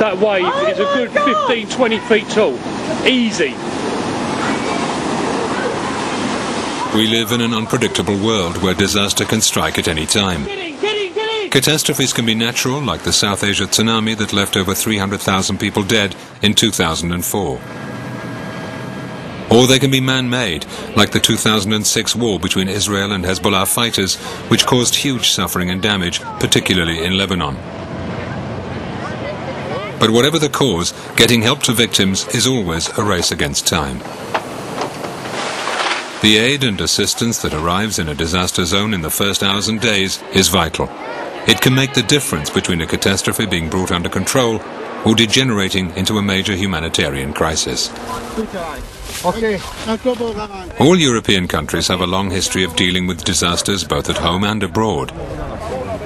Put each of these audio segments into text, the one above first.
that wave is a good 15, 20 feet tall. Easy. We live in an unpredictable world where disaster can strike at any time. Catastrophes can be natural, like the South Asia tsunami that left over 300,000 people dead in 2004. Or they can be man-made, like the 2006 war between Israel and Hezbollah fighters, which caused huge suffering and damage, particularly in Lebanon. But whatever the cause, getting help to victims is always a race against time. The aid and assistance that arrives in a disaster zone in the first hours and days is vital. It can make the difference between a catastrophe being brought under control or degenerating into a major humanitarian crisis. All European countries have a long history of dealing with disasters both at home and abroad.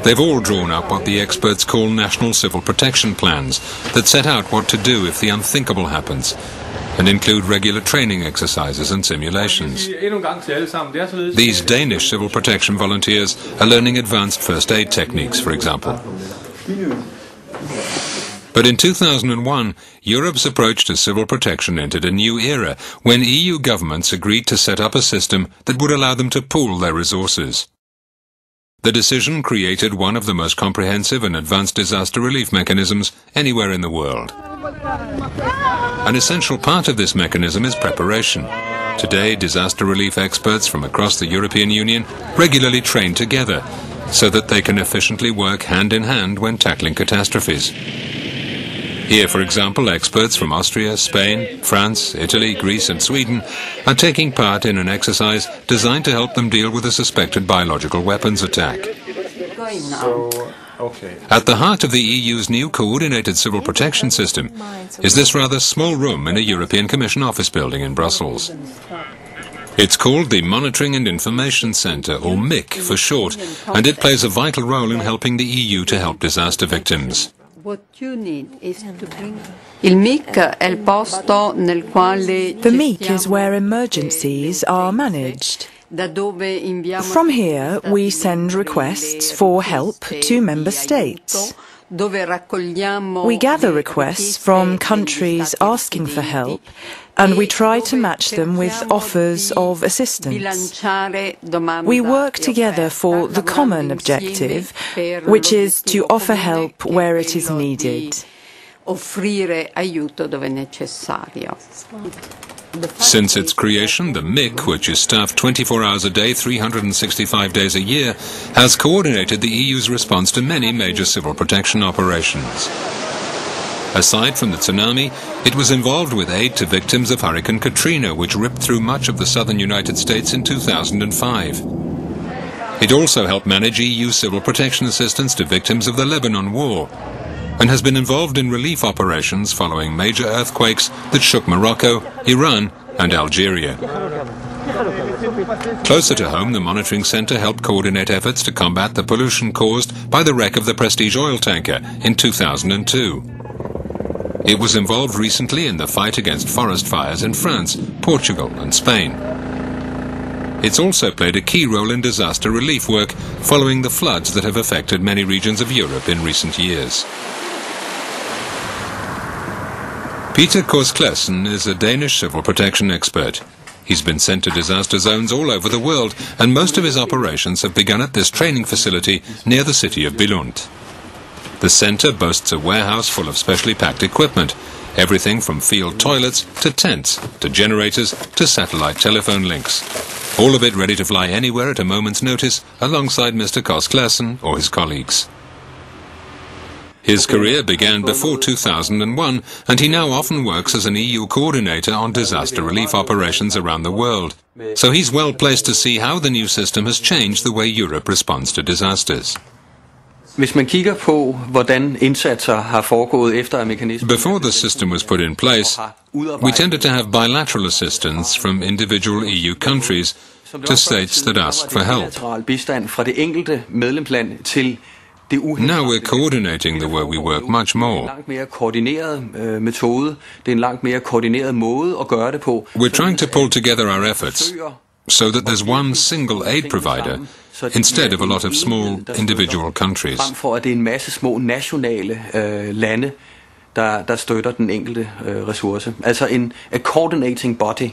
They've all drawn up what the experts call national civil protection plans that set out what to do if the unthinkable happens, and include regular training exercises and simulations. These Danish civil protection volunteers are learning advanced first aid techniques, for example. But in 2001, Europe's approach to civil protection entered a new era when EU governments agreed to set up a system that would allow them to pool their resources. The decision created one of the most comprehensive and advanced disaster relief mechanisms anywhere in the world. An essential part of this mechanism is preparation. Today, disaster relief experts from across the European Union regularly train together so that they can efficiently work hand in hand when tackling catastrophes. Here, for example, experts from Austria, Spain, France, Italy, Greece and Sweden are taking part in an exercise designed to help them deal with a suspected biological weapons attack. At the heart of the EU's new coordinated civil protection system is this rather small room in a European Commission office building in Brussels. It's called the Monitoring and Information Centre, or MIC for short, and it plays a vital role in helping the EU to help disaster victims. What you need is to bring... The MIC is where emergencies are managed. From here, we send requests for help to member states. We gather requests from countries asking for help, and we try to match them with offers of assistance. We work together for the common objective, which is to offer help where it is needed. Since its creation, the MIC, which is staffed 24 hours a day, 365 days a year, has coordinated the EU's response to many major civil protection operations. Aside from the tsunami, it was involved with aid to victims of Hurricane Katrina, which ripped through much of the southern United States in 2005. It also helped manage EU civil protection assistance to victims of the Lebanon war, and has been involved in relief operations following major earthquakes that shook Morocco, Iran and Algeria. Closer to home, the monitoring centre helped coordinate efforts to combat the pollution caused by the wreck of the Prestige oil tanker in 2002. It was involved recently in the fight against forest fires in France, Portugal and Spain. It's also played a key role in disaster relief work following the floods that have affected many regions of Europe in recent years. Peter Kors-Klesen is a Danish civil protection expert. He's been sent to disaster zones all over the world, and most of his operations have begun at this training facility near the city of Billund. The centre boasts a warehouse full of specially packed equipment, everything from field toilets to tents, to generators, to satellite telephone links. All of it ready to fly anywhere at a moment's notice alongside Mr. Kors-Klesen or his colleagues. His career began before 2001, and he now often works as an EU coordinator on disaster relief operations around the world. So he's well placed to see how the new system has changed the way Europe responds to disasters. Before the system was put in place, we tended to have bilateral assistance from individual EU countries to states that asked for help. Now we're coordinating the way we work much more. We're trying to pull together our efforts so that there's one single aid provider instead of a lot of small individual countries. der støtter den enkelte ressource. Altså a coordinating body,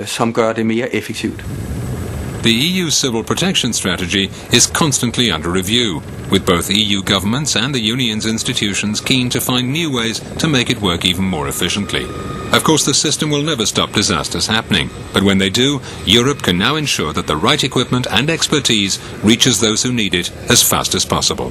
som gør det mere effektivt. The EU's civil protection strategy is constantly under review, with both EU governments and the Union's institutions keen to find new ways to make it work even more efficiently. Of course, the system will never stop disasters happening, but when they do, Europe can now ensure that the right equipment and expertise reaches those who need it as fast as possible.